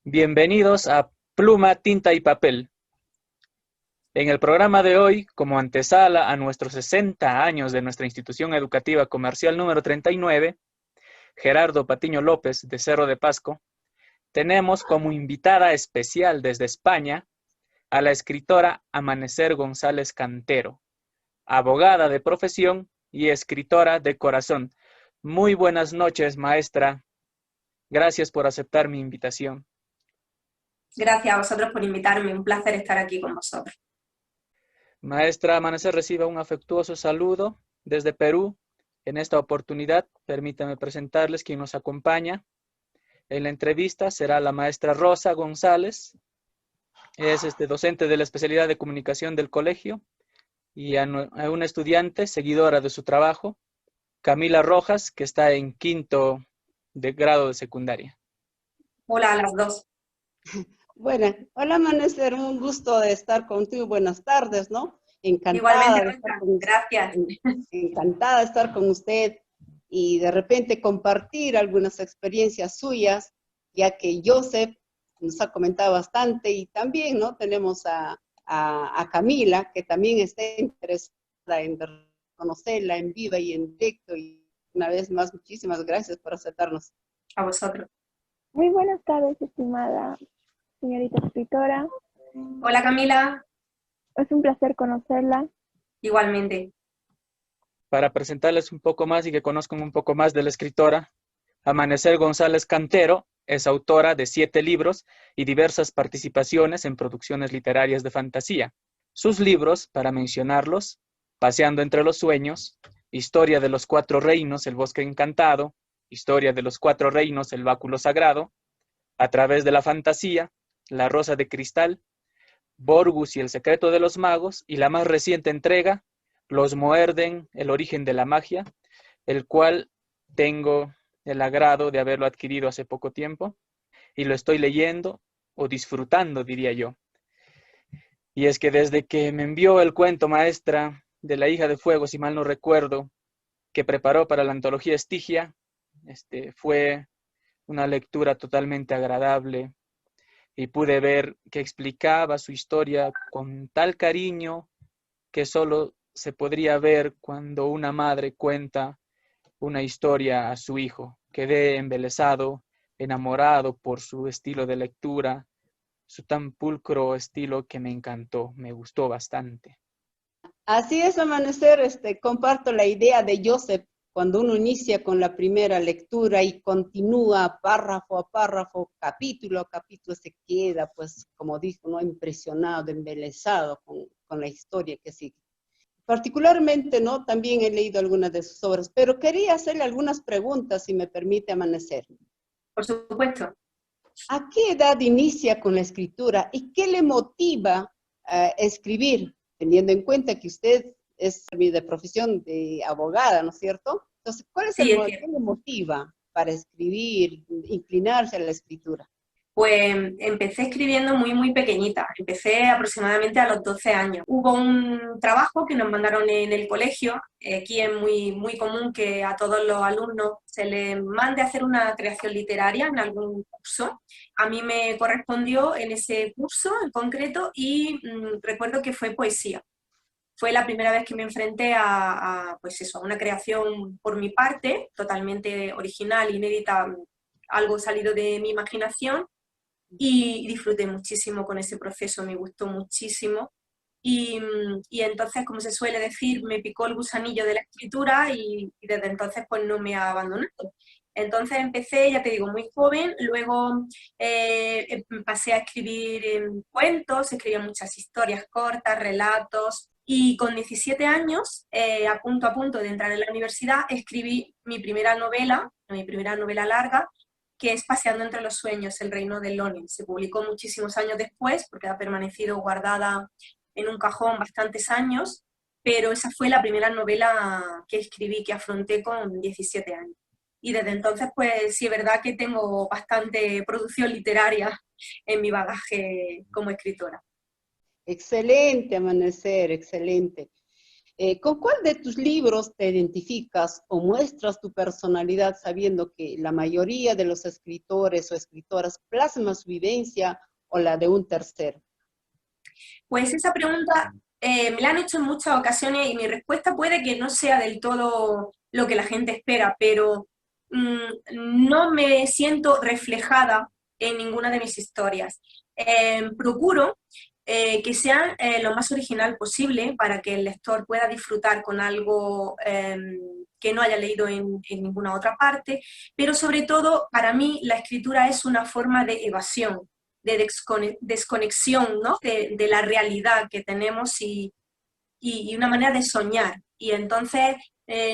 Bienvenidos a Pluma, Tinta y Papel. En el programa de hoy, como antesala a nuestros 60 años de nuestra institución educativa comercial número 39, Gerardo Patiño López, de Cerro de Pasco, tenemos como invitada especial desde España a la escritora Amanecer González Cantero, abogada de profesión y escritora de corazón. Muy buenas noches, maestra. Gracias por aceptar mi invitación. Gracias a vosotros por invitarme, un placer estar aquí con vosotros. Maestra Amanecer reciba un afectuoso saludo desde Perú. En esta oportunidad, permítame presentarles quien nos acompaña. En la entrevista será la maestra Rosa González, es docente de la especialidad de comunicación del colegio, y a una estudiante seguidora de su trabajo, Camila Rojas, que está en quinto de grado de secundaria. Hola a las dos. Bueno, hola Amanecer, un gusto de estar contigo, buenas tardes, ¿no? Igualmente, gracias. Encantada de estar con usted y de repente compartir algunas experiencias suyas, ya que Joseph nos ha comentado bastante y también, ¿no? Tenemos a Camila, que también está interesada en conocerla en vivo y en directo, y una vez más, muchísimas gracias por aceptarnos. A vosotros. Muy buenas tardes, estimada señorita escritora. Hola Camila. Es un placer conocerla. Igualmente. Para presentarles un poco más y que conozcan un poco más de la escritora, Amanecer González Cantero es autora de 7 libros y diversas participaciones en producciones literarias de fantasía. Sus libros, para mencionarlos, Paseando entre los sueños, Historia de los 4 reinos, El bosque encantado, Historia de los 4 reinos, El báculo sagrado, A través de la fantasía, La rosa de cristal, Borgus y el secreto de los magos, y la más reciente entrega, Los Moerden, el origen de la magia, el cual tengo el agrado de haberlo adquirido hace poco tiempo y lo estoy leyendo o disfrutando, diría yo. Y es que desde que me envió el cuento, maestra, de la hija de fuego, si mal no recuerdo, que preparó para la antología Estigia, fue una lectura totalmente agradable y pude ver que explicaba su historia con tal cariño que solo se podría ver cuando una madre cuenta una historia a su hijo. Quedé embelesado, enamorado por su estilo de lectura, su tan pulcro estilo que me encantó, me gustó bastante. Así es, Amanecer, comparto la idea de Joseph. Cuando uno inicia con la primera lectura y continúa párrafo a párrafo, capítulo a capítulo, se queda, pues, como dijo, ¿no? Impresionado, embelesado con la historia que sigue. Particularmente, ¿no? También he leído algunas de sus obras, pero quería hacerle algunas preguntas, si me permite, Amanecer. Por supuesto. ¿A qué edad inicia con la escritura y qué le motiva a escribir, teniendo en cuenta que usted es de profesión de abogada, ¿no es cierto? Entonces, ¿cuál es qué le motiva para escribir, inclinarse a la escritura? Pues empecé escribiendo muy pequeñita, empecé aproximadamente a los 12 años. Hubo un trabajo que nos mandaron en el colegio, aquí es muy común que a todos los alumnos se les mande a hacer una creación literaria en algún curso. A mí me correspondió en ese curso en concreto y recuerdo que fue poesía. Fue la primera vez que me enfrenté pues eso, a una creación por mi parte, totalmente original, inédita, algo salido de mi imaginación. Y disfruté muchísimo con ese proceso, me gustó muchísimo. Y entonces, como se suele decir, me picó el gusanillo de la escritura y desde entonces pues no me ha abandonado. Entonces empecé, ya te digo, muy joven, luego pasé a escribir cuentos, escribía muchas historias cortas, relatos, y con 17 años, a punto de entrar en la universidad, escribí mi primera novela larga, que es Paseando entre los sueños, El reino de Lonen. Se publicó muchísimos años después, porque ha permanecido guardada en un cajón bastantes años, pero esa fue la primera novela que escribí, que afronté con 17 años. Y desde entonces, pues sí es verdad que tengo bastante producción literaria en mi bagaje como escritora. Excelente, Amanecer, excelente. ¿Con cuál de tus libros te identificas o muestras tu personalidad sabiendo que la mayoría de los escritores o escritoras plasman su vivencia o la de un tercero? Pues esa pregunta me la han hecho en muchas ocasiones y mi respuesta puede que no sea del todo lo que la gente espera, pero no me siento reflejada en ninguna de mis historias. Procuro que sean lo más original posible para que el lector pueda disfrutar con algo que no haya leído en ninguna otra parte, pero sobre todo para mí la escritura es una forma de evasión, de desconexión, ¿no? de la realidad que tenemos y una manera de soñar. Y entonces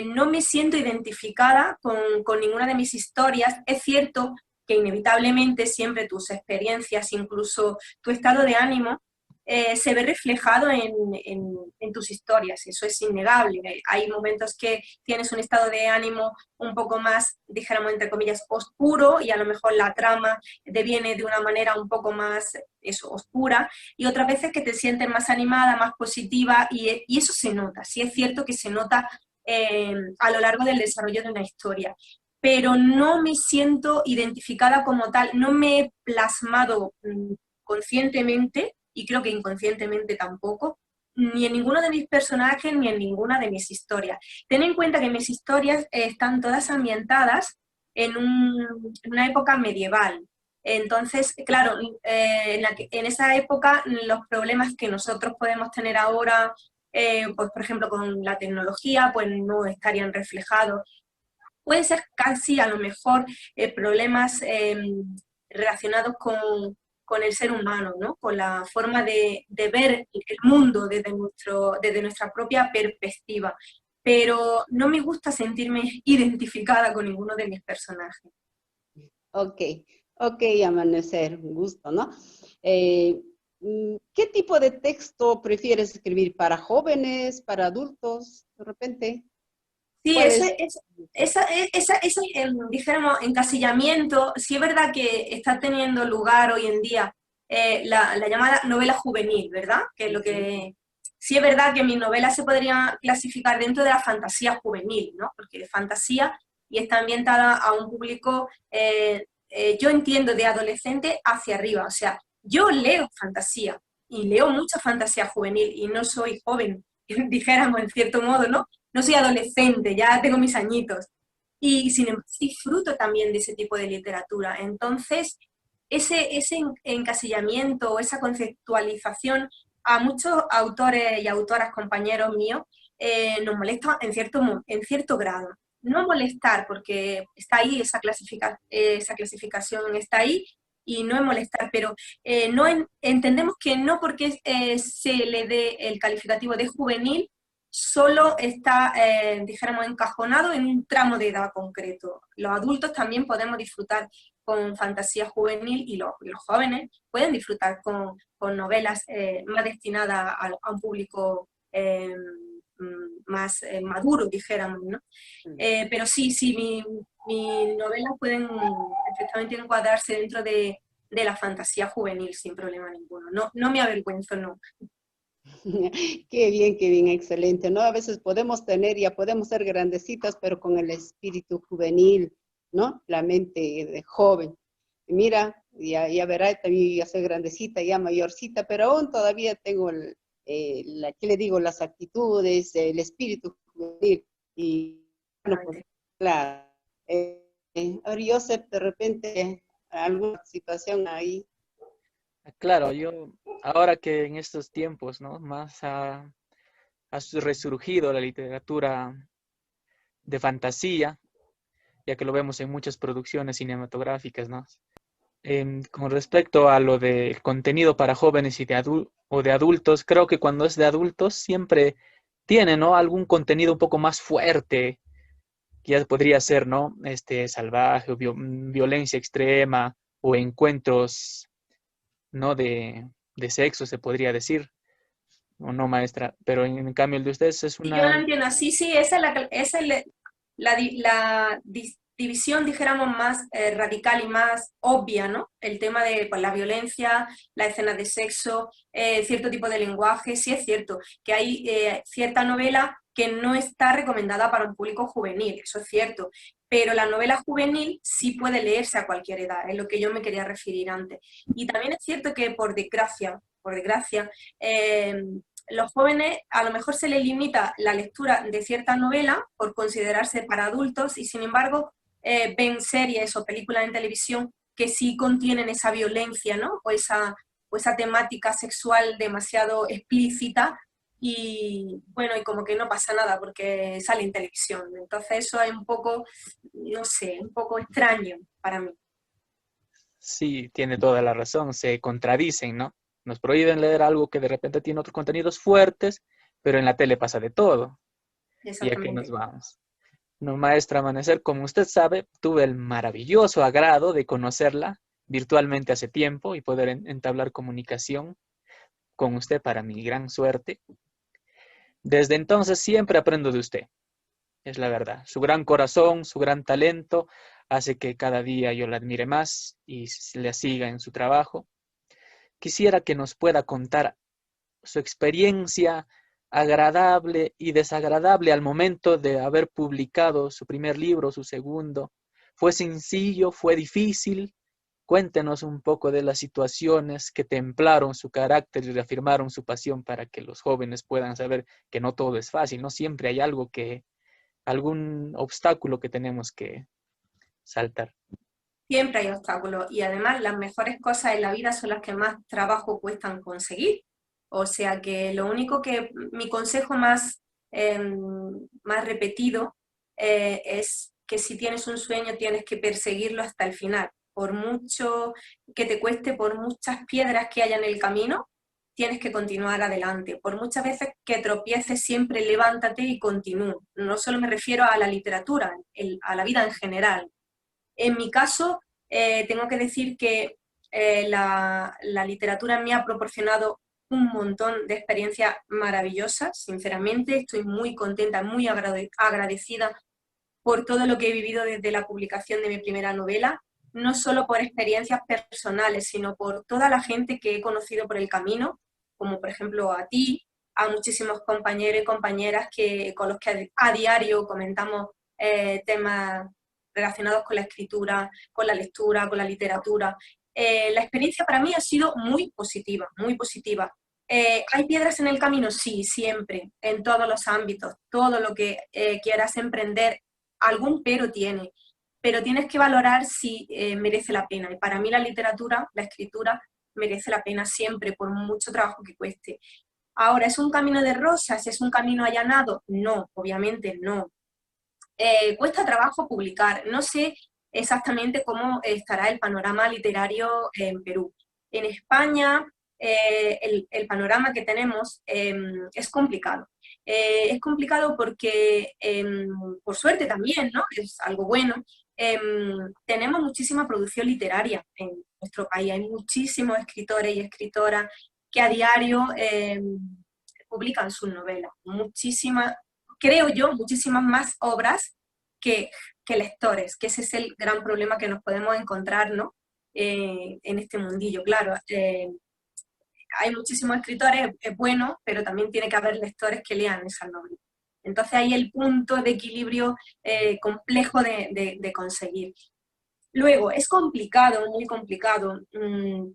no me siento identificada con ninguna de mis historias. Es cierto que inevitablemente siempre tus experiencias, incluso tu estado de ánimo, se ve reflejado en tus historias, eso es innegable. Hay momentos que tienes un estado de ánimo un poco más, dijéramos entre comillas, oscuro y a lo mejor la trama deviene de una manera un poco más oscura, y otras veces que te sientes más animada, más positiva, y eso se nota, sí es cierto que se nota a lo largo del desarrollo de una historia, pero no me siento identificada como tal, no me he plasmado conscientemente, y creo que inconscientemente tampoco, ni en ninguno de mis personajes ni en ninguna de mis historias. Ten en cuenta que mis historias están todas ambientadas en una época medieval. Entonces, claro, en esa época los problemas que nosotros podemos tener ahora, pues por ejemplo con la tecnología, pues no estarían reflejados. Pueden ser casi a lo mejor problemas relacionados con el ser humano, ¿no? Con la forma de ver el mundo desde nuestra propia perspectiva. Pero no me gusta sentirme identificada con ninguno de mis personajes. Ok, ok, Amanecer, un gusto, ¿no? ¿Qué tipo de texto prefieres escribir? ¿Para jóvenes, para adultos, de repente? Sí, ¿Cuál es? ese dijéramos, encasillamiento, sí es verdad que está teniendo lugar hoy en día la llamada novela juvenil, ¿verdad? Que es lo que... Sí es verdad que mis novelas se podrían clasificar dentro de la fantasía juvenil, ¿no? Porque es fantasía y está ambientada a un público, yo entiendo, de adolescente hacia arriba. O sea, yo leo fantasía y leo mucha fantasía juvenil y no soy joven, dijéramos en cierto modo, ¿no? No soy adolescente, ya tengo mis añitos. Y sin embargo, disfruto también de ese tipo de literatura. Entonces, ese encasillamiento, esa conceptualización, a muchos autores y autoras, compañeros míos, nos molesta en cierto grado. No molestar, porque está ahí, esa clasificación está ahí, y no es molestar, pero no entendemos que no porque se le dé el calificativo de juvenil, solo está, dijéramos, encajonado en un tramo de edad concreto. Los adultos también podemos disfrutar con fantasía juvenil y los jóvenes pueden disfrutar con novelas más destinadas a un público más maduro, dijéramos, ¿no? Pero sí, mis novelas pueden perfectamente encuadrarse dentro de la fantasía juvenil sin problema ninguno. No me avergüenzo, no. Qué bien, excelente, ¿no? A veces podemos tener, ya podemos ser grandecitas, pero con el espíritu juvenil, ¿no? La mente de joven. Y mira, ya verá, también ya soy grandecita, ya mayorcita, pero aún todavía tengo, ¿qué le digo? Las actitudes, el espíritu juvenil. Y, bueno, pues, claro. Ahora, Joseph, de repente, alguna situación ahí. Claro, yo, ahora que en estos tiempos, ¿no? Más ha resurgido la literatura de fantasía, ya que lo vemos en muchas producciones cinematográficas, ¿no? Con respecto a lo del contenido para jóvenes y de adultos, creo que cuando es de adultos siempre tiene, ¿no? Algún contenido un poco más fuerte, que ya podría ser, ¿no? Salvaje o violencia extrema o encuentros, ¿no? De sexo, se podría decir, o no, maestra, pero en cambio el de ustedes es Y yo lo una... entiendo así, sí, esa es división, dijéramos, más radical y más obvia, ¿no? El tema de pues, la violencia, las escenas de sexo, cierto tipo de lenguaje. Sí es cierto que hay cierta novela que no está recomendada para un público juvenil, eso es cierto, pero la novela juvenil sí puede leerse a cualquier edad, es lo que yo me quería referir antes. Y también es cierto que por desgracia, los jóvenes a lo mejor se les limita la lectura de cierta novela por considerarse para adultos y sin embargo ven series o películas en televisión que sí contienen esa violencia, ¿no? O esa temática sexual demasiado explícita y bueno, y como que no pasa nada porque sale en televisión. Entonces eso es un poco, no sé, un poco extraño para mí. Sí, tiene toda la razón, se contradicen, ¿no? Nos prohíben leer algo que de repente tiene otros contenidos fuertes, pero en la tele pasa de todo. ¿Y a qué nos Exactamente. vamos? No, maestra Amanecer, como usted sabe, tuve el maravilloso agrado de conocerla virtualmente hace tiempo y poder entablar comunicación con usted para mi gran suerte. Desde entonces siempre aprendo de usted, es la verdad. Su gran corazón, su gran talento hace que cada día yo la admire más y le siga en su trabajo. Quisiera que nos pueda contar su experiencia agradable y desagradable al momento de haber publicado su primer libro, su segundo. ¿Fue sencillo? ¿Fue difícil? Cuéntenos un poco de las situaciones que templaron su carácter y reafirmaron su pasión para que los jóvenes puedan saber que no todo es fácil, no siempre hay algún obstáculo que tenemos que saltar. Siempre hay obstáculos y además las mejores cosas en la vida son las que más trabajo cuestan conseguir. O sea que lo único que, mi consejo más repetido es que si tienes un sueño tienes que perseguirlo hasta el final. Por mucho que te cueste, por muchas piedras que haya en el camino, tienes que continuar adelante. Por muchas veces que tropieces, siempre levántate y continúa. No solo me refiero a la literatura, a la vida en general. En mi caso, tengo que decir que la literatura me ha proporcionado un montón de experiencias maravillosas, sinceramente. Estoy muy contenta, muy agradecida por todo lo que he vivido desde la publicación de mi primera novela, no solo por experiencias personales, sino por toda la gente que he conocido por el camino, como por ejemplo a ti, a muchísimos compañeros y compañeras con los que a diario comentamos temas relacionados con la escritura, con la lectura, con la literatura. La experiencia para mí ha sido muy positiva, muy positiva. ¿Hay piedras en el camino? Sí, siempre, en todos los ámbitos. Todo lo que quieras emprender, algún pero tiene. Pero tienes que valorar si merece la pena. Y para mí la literatura, la escritura, merece la pena siempre, por mucho trabajo que cueste. Ahora, ¿es un camino de rosas? ¿Es un camino allanado? No, obviamente no. Cuesta trabajo publicar. No sé exactamente cómo estará el panorama literario en Perú. En España, el panorama que tenemos es complicado. Es complicado porque, por suerte también, ¿no? Es algo bueno. Tenemos muchísima producción literaria en nuestro país. Hay muchísimos escritores y escritoras que a diario publican sus novelas. Muchísimas, creo yo, muchísimas más obras que lectores, que ese es el gran problema que nos podemos encontrar, ¿no? En este mundillo. Claro, hay muchísimos escritores, es bueno, pero también tiene que haber lectores que lean esas novelas. Entonces hay el punto de equilibrio complejo de conseguir. Luego, es complicado, muy complicado,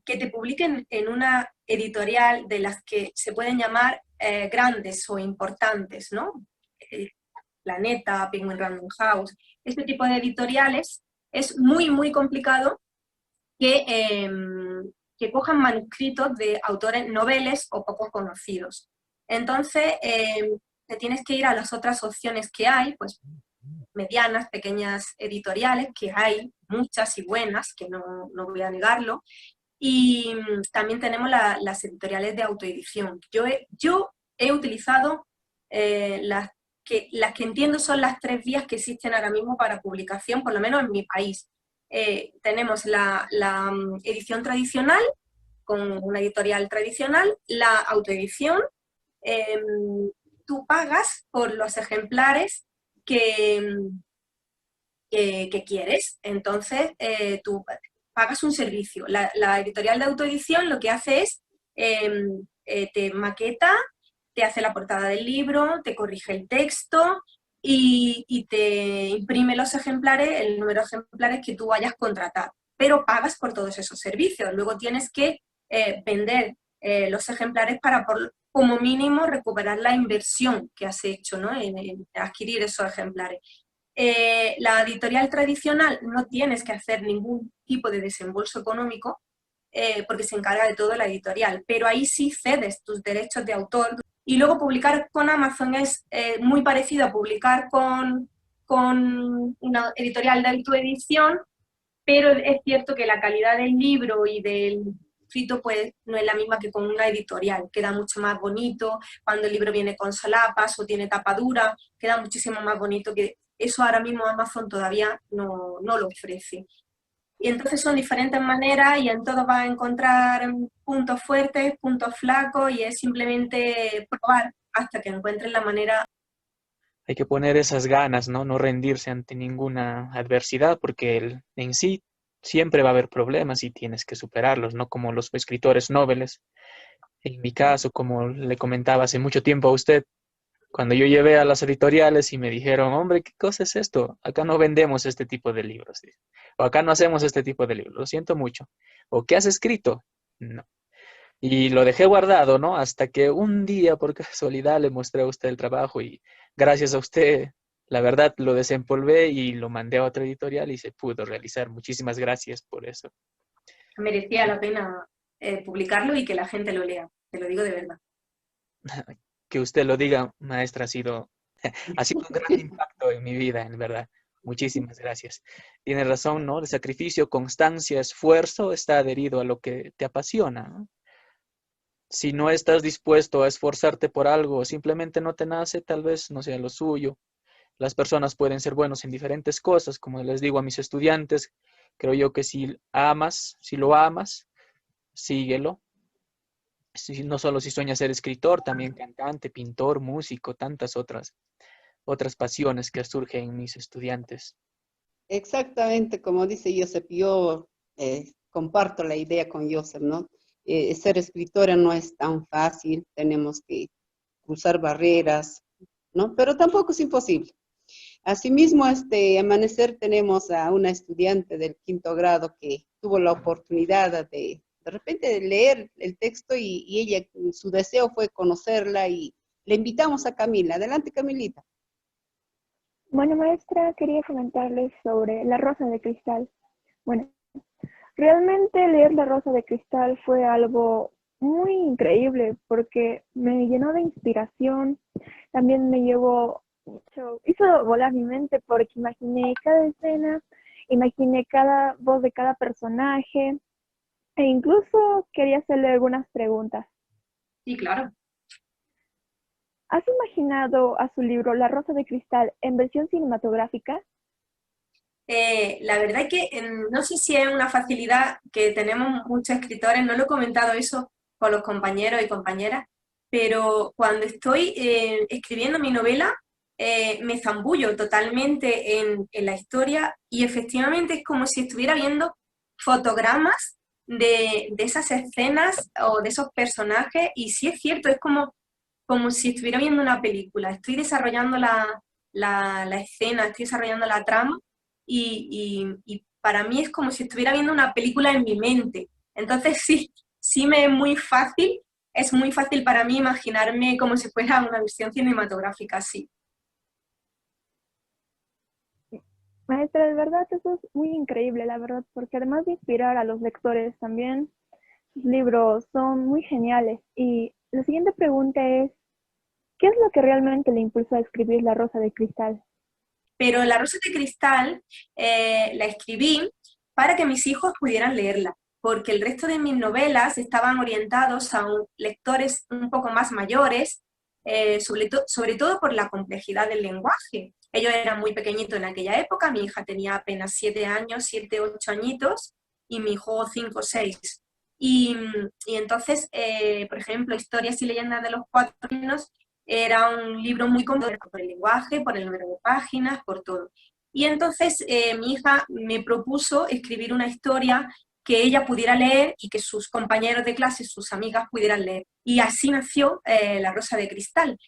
que te publiquen en una editorial de las que se pueden llamar grandes o importantes, ¿no? Planeta, Penguin Random House, este tipo de editoriales, es muy, muy complicado que cojan manuscritos de autores noveles o poco conocidos. Entonces, te tienes que ir a las otras opciones que hay, pues medianas, pequeñas editoriales, que hay muchas y buenas, que no voy a negarlo, y también tenemos las editoriales de autoedición. Yo he utilizado las que entiendo son las 3 vías que existen ahora mismo para publicación, por lo menos en mi país. Tenemos la edición tradicional, con una editorial tradicional, la autoedición. Tú pagas por los ejemplares que que quieres. Entonces, tú pagas un servicio. La editorial de autoedición lo que hace es, te maqueta, te hace la portada del libro, te corrige el texto y te imprime los ejemplares, el número de ejemplares que tú hayas contratado. Pero pagas por todos esos servicios. Luego tienes que vender los ejemplares para, como mínimo, recuperar la inversión que has hecho, ¿no? en adquirir esos ejemplares. La editorial tradicional no tienes que hacer ningún tipo de desembolso económico porque se encarga de todo la editorial, pero ahí sí cedes tus derechos de autor. Y luego publicar con Amazon es muy parecido a publicar con una editorial de autoedición, pero es cierto que la calidad del libro y del escrito pues no es la misma que con una editorial, queda mucho más bonito, cuando el libro viene con solapas o tiene tapa dura, queda muchísimo más bonito, que eso ahora mismo Amazon todavía no lo ofrece. Y entonces son diferentes maneras y en todo vas a encontrar puntos fuertes, puntos flacos y es simplemente probar hasta que encuentres la manera. Hay que poner esas ganas, ¿no? No rendirse ante ninguna adversidad, porque en sí siempre va a haber problemas y tienes que superarlos, ¿no? Como los escritores noveles. En mi caso, como le comentaba hace mucho tiempo a usted, cuando yo llevé a las editoriales y me dijeron, hombre, ¿qué cosa es esto? Acá no vendemos este tipo de libros. O acá no hacemos este tipo de libros. Lo siento mucho. ¿O qué has escrito? No. Y lo dejé guardado, ¿no? Hasta que un día, por casualidad, le mostré a usted el trabajo y gracias a usted, la verdad, lo desempolvé y lo mandé a otra editorial y se pudo realizar. Muchísimas gracias por eso. Merecía la pena publicarlo y que la gente lo lea, te lo digo de verdad. Que usted lo diga, maestra, ha sido un gran impacto en mi vida, en verdad. Muchísimas gracias. Tiene razón, ¿no? El sacrificio, constancia, esfuerzo está adherido a lo que te apasiona, ¿no? Si no estás dispuesto a esforzarte por algo o simplemente no te nace, tal vez no sea lo suyo. Las personas pueden ser buenos en diferentes cosas, como les digo a mis estudiantes, creo yo que si lo amas, síguelo. No solo si sueñas ser escritor, también cantante, pintor, músico, tantas otras pasiones que surgen en mis estudiantes. Exactamente, como dice Joseph, yo comparto la idea con Joseph, ¿no? Ser escritora no es tan fácil, tenemos que cruzar barreras, ¿no? Pero tampoco es imposible. Asimismo, amanecer tenemos a una estudiante del 5º grado que tuvo la oportunidad de repente de leer el texto y ella, su deseo fue conocerla y le invitamos a Camila. Adelante, Camilita. Bueno, maestra, quería comentarles sobre La Rosa de Cristal. Bueno, realmente leer La Rosa de Cristal fue algo muy increíble porque me llenó de inspiración, también me llevó mucho, hizo volar mi mente porque imaginé cada escena, imaginé cada voz de cada personaje e incluso quería hacerle algunas preguntas. Sí, claro. ¿Has imaginado a su libro La Rosa de Cristal en versión cinematográfica? La verdad es que no sé si es una facilidad que tenemos muchos escritores, no lo he comentado eso con los compañeros y compañeras, pero cuando estoy escribiendo mi novela, me zambullo totalmente en la historia y efectivamente es como si estuviera viendo fotogramas de esas escenas o de esos personajes y sí es cierto, es como si estuviera viendo una película, estoy desarrollando la escena, estoy desarrollando la trama y para mí es como si estuviera viendo una película en mi mente. Entonces sí me es muy fácil para mí imaginarme como si fuera una versión cinematográfica así. Maestra, de verdad, eso es muy increíble, la verdad, porque además de inspirar a los lectores también, sus libros son muy geniales. Y la siguiente pregunta es, ¿qué es lo que realmente le impulsó a escribir La Rosa de Cristal? Pero La Rosa de Cristal la escribí para que mis hijos pudieran leerla, porque el resto de mis novelas estaban orientados a lectores un poco más mayores, sobre todo por la complejidad del lenguaje. Ellos eran muy pequeñitos en aquella época, mi hija tenía apenas 7 años, 7, 8 añitos, y mi hijo 5 o 6. Y entonces, por ejemplo, Historias y leyendas de los 4 reinos era un libro muy complejo por el lenguaje, por el número de páginas, por todo. Y entonces mi hija me propuso escribir una historia que ella pudiera leer y que sus compañeros de clase, sus amigas pudieran leer. Y así nació La Rosa de Cristal.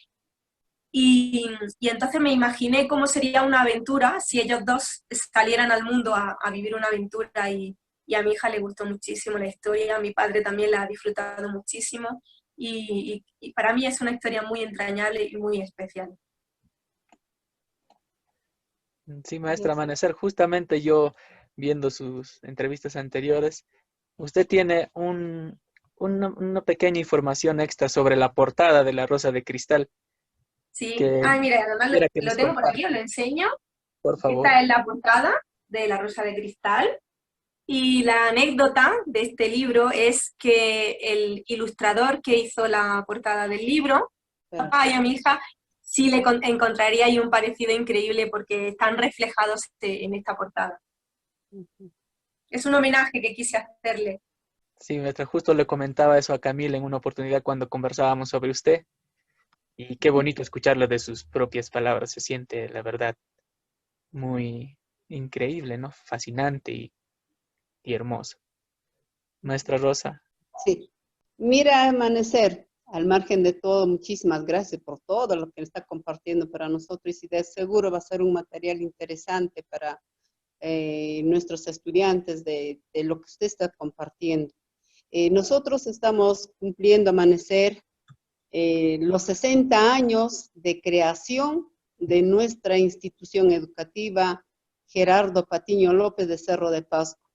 Y entonces me imaginé cómo sería una aventura si ellos dos salieran al mundo a vivir una aventura, y a mi hija le gustó muchísimo la historia, a mi padre también la ha disfrutado muchísimo, y para mí es una historia muy entrañable y muy especial. Sí, maestra Amanecer, justamente yo viendo sus entrevistas anteriores, usted tiene una pequeña información extra sobre la portada de La Rosa de Cristal, Sí, que ay, mira, además quisiera que lo nos tengo por aquí, comparta, os lo enseño. por favor. Esta es la portada de La Rosa de Cristal. Y la anécdota de este libro es que el ilustrador que hizo la portada del libro, papá y a mi hija, sí le encontraría ahí un parecido increíble porque están reflejados en esta portada. Es un homenaje que quise hacerle. Sí, maestra, justo le comentaba eso a Camila en una oportunidad cuando conversábamos sobre usted, y qué bonito escucharlo de sus propias palabras, se siente, la verdad, muy increíble, ¿no? Fascinante y hermoso. Maestra Rosa. Sí. Mira, Amanecer, al margen de todo, muchísimas gracias por todo lo que está compartiendo para nosotros, y de seguro va a ser un material interesante para nuestros estudiantes de lo que usted está compartiendo. Nosotros estamos cumpliendo, Amanecer, los 60 años de creación de nuestra institución educativa Gerardo Patiño López de Cerro de Pasco,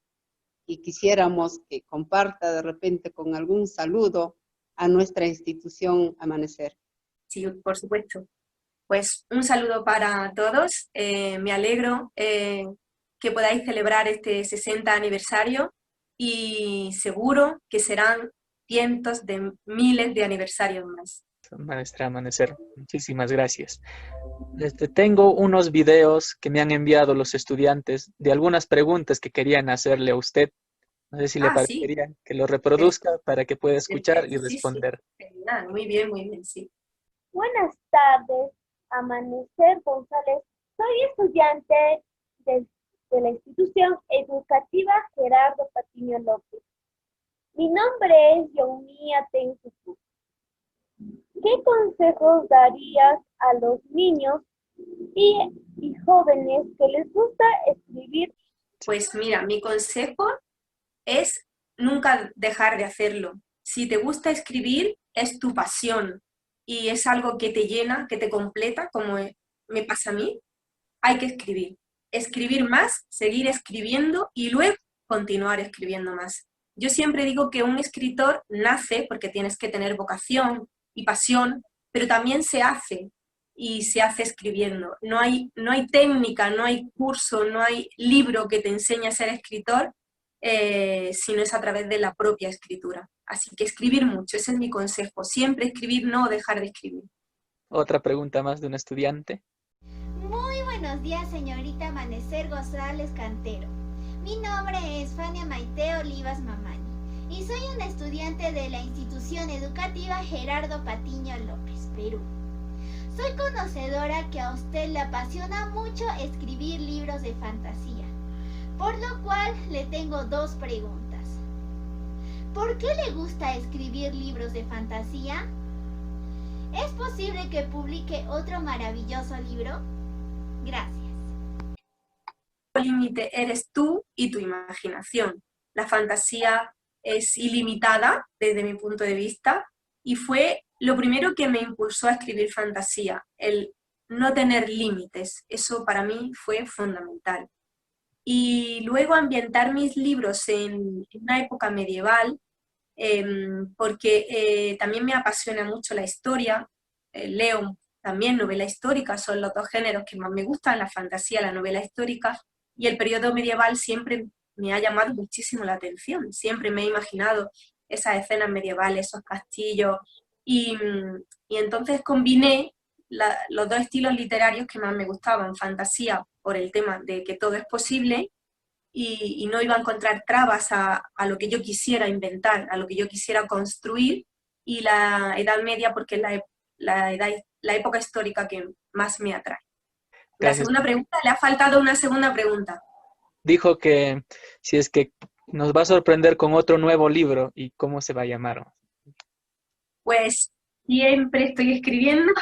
y quisiéramos que comparta de repente con algún saludo a nuestra institución Amanecer. Sí, por supuesto. Pues un saludo para todos. Me alegro que podáis celebrar este 60 aniversario, y seguro que serán cientos de miles de aniversarios más. Maestra Amanecer, muchísimas gracias. Tengo unos videos que me han enviado los estudiantes de algunas preguntas que querían hacerle a usted. No sé si le Sí, parecería que lo reproduzca para que pueda escuchar y perfecto, sí, sí. responder. Genial, muy bien, sí. Buenas tardes, Amanecer González. Soy estudiante de la institución educativa Gerardo Patiño López. Mi nombre es Youmia Tensuku. ¿Qué consejos darías a los niños y jóvenes que les gusta escribir? Pues mira, mi consejo es nunca dejar de hacerlo. Si te gusta escribir, es tu pasión y es algo que te llena, que te completa, como me pasa a mí. Hay que escribir. Escribir más, seguir escribiendo y luego continuar escribiendo más. Yo siempre digo que un escritor nace porque tienes que tener vocación y pasión, pero también se hace, y se hace escribiendo. No hay técnica, no hay curso, no hay libro que te enseñe a ser escritor, sino es a través de la propia escritura. Así que escribir mucho, ese es mi consejo. Siempre escribir, no dejar de escribir. Otra pregunta más de un estudiante. Muy buenos días, señorita Amanecer González Cantero. Mi nombre es Fania Maite Olivas Mamani y soy una estudiante de la institución educativa Gerardo Patiño López, Perú. Soy conocedora que a usted le apasiona mucho escribir libros de fantasía, por lo cual le tengo dos preguntas. ¿Por qué le gusta escribir libros de fantasía? ¿Es posible que publique otro maravilloso libro? Gracias. El límite eres tú y tu imaginación. La fantasía es ilimitada desde mi punto de vista, y fue lo primero que me impulsó a escribir fantasía, el no tener límites. Eso para mí fue fundamental. Y luego ambientar mis libros en una época medieval, porque también me apasiona mucho la historia. Leo también novela histórica, son los dos géneros que más me gustan, la fantasía, la novela histórica, y el periodo medieval siempre me ha llamado muchísimo la atención. Siempre me he imaginado esas escenas medievales, esos castillos, y entonces combiné los dos estilos literarios que más me gustaban: fantasía por el tema de que todo es posible, y no iba a encontrar trabas a lo que yo quisiera inventar, a lo que yo quisiera construir, y la Edad Media porque es la época histórica que más me atrae. La segunda pregunta, le ha faltado una segunda pregunta. Dijo que si es que nos va a sorprender con otro nuevo libro y cómo se va a llamar. Pues siempre estoy escribiendo,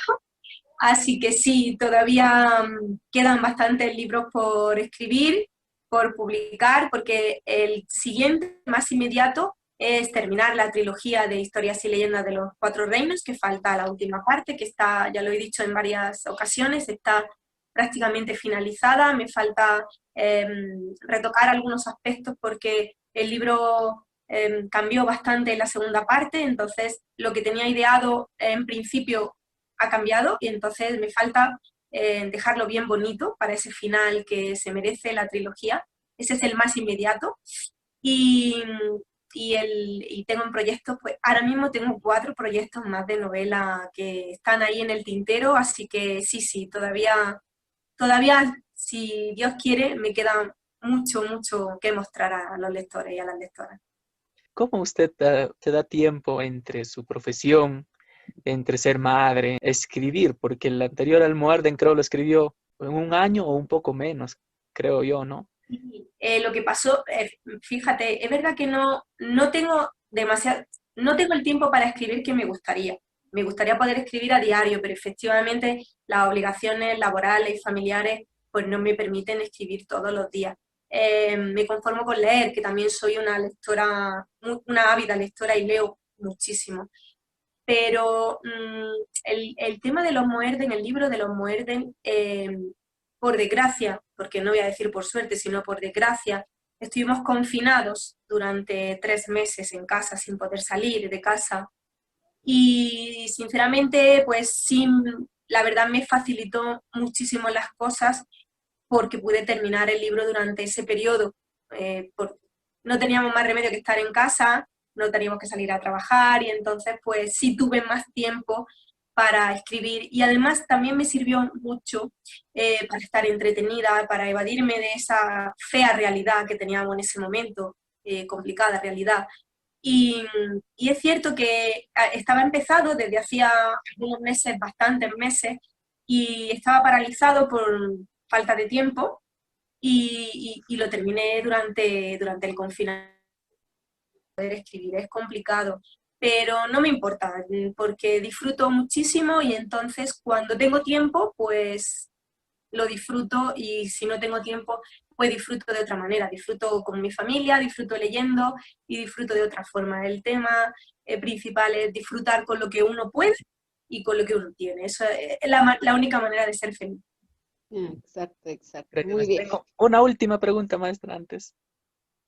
así que sí, todavía quedan bastantes libros por escribir, por publicar, porque el siguiente, más inmediato, es terminar la trilogía de Historias y Leyendas de los Cuatro Reinos, que falta la última parte, que está, ya lo he dicho en varias ocasiones, está prácticamente finalizada. Me falta retocar algunos aspectos porque el libro cambió bastante en la segunda parte, entonces lo que tenía ideado en principio ha cambiado y entonces me falta dejarlo bien bonito para ese final que se merece la trilogía. Ese es el más inmediato. Y tengo en proyectos, pues ahora mismo tengo 4 proyectos más de novela que están ahí en el tintero, así que sí, todavía, si Dios quiere, me queda mucho que mostrar a los lectores y a las lectoras. ¿Cómo usted se da tiempo entre su profesión, entre ser madre, escribir? Porque el anterior Almoharden creo lo escribió en 1 año o un poco menos, creo yo, ¿no? Lo que pasó, fíjate, es verdad que no tengo el tiempo para escribir que me gustaría. Me gustaría poder escribir a diario, pero efectivamente las obligaciones laborales y familiares pues no me permiten escribir todos los días. Me conformo con leer, que también soy una lectora, una ávida lectora y leo muchísimo. Pero el tema de los Moerden, el libro de los Moerden, por desgracia, porque no voy a decir por suerte, sino por desgracia, estuvimos confinados durante 3 meses en casa sin poder salir de casa y sinceramente pues sí, la verdad me facilitó muchísimo las cosas porque pude terminar el libro durante ese periodo. No teníamos más remedio que estar en casa, no teníamos que salir a trabajar y entonces pues sí tuve más tiempo para escribir y además también me sirvió mucho para estar entretenida, para evadirme de esa fea realidad que teníamos en ese momento, complicada realidad. Y es cierto que estaba empezado desde hacía algunos meses, bastantes meses, y estaba paralizado por falta de tiempo y lo terminé durante el confinamiento. Poder escribir es complicado, pero no me importa porque disfruto muchísimo y entonces cuando tengo tiempo pues lo disfruto y si no tengo tiempo pues disfruto de otra manera, disfruto con mi familia, disfruto leyendo y disfruto de otra forma. El tema principal es disfrutar con lo que uno puede y con lo que uno tiene. Eso es la única manera de ser feliz. Exacto. Muy bien. Tengo una última pregunta, maestra, antes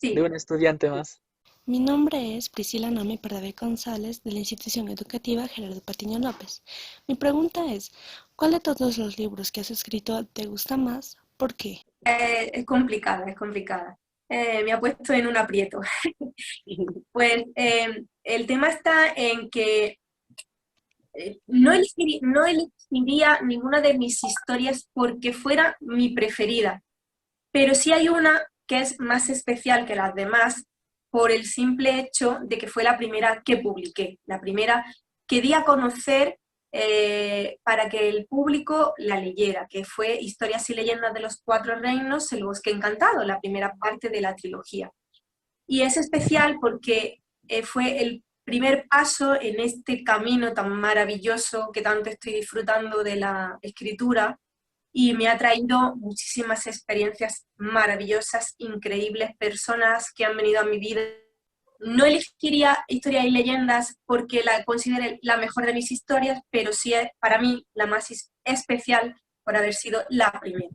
Sí. de un estudiante más. Mi nombre es Priscila Nomi Pardavé González de la Institución Educativa Gerardo Patiño López. Mi pregunta es, ¿cuál de todos los libros que has escrito te gusta más? ¿Por qué? Es complicada. Me ha puesto en un aprieto. Pues el tema está en que no elegiría ninguna de mis historias porque fuera mi preferida, pero sí hay una que es más especial que las demás por el simple hecho de que fue la primera que publiqué, la primera que di a conocer para que el público la leyera, que fue Historias y Leyendas de los Cuatro Reinos, El Bosque Encantado, la primera parte de la trilogía. Y es especial porque fue el primer paso en este camino tan maravilloso que tanto estoy disfrutando de la escritura y me ha traído muchísimas experiencias maravillosas, increíbles, personas que han venido a mi vida. No elegiría Historias y Leyendas porque la considero la mejor de mis historias, pero sí es para mí la más especial por haber sido la primera.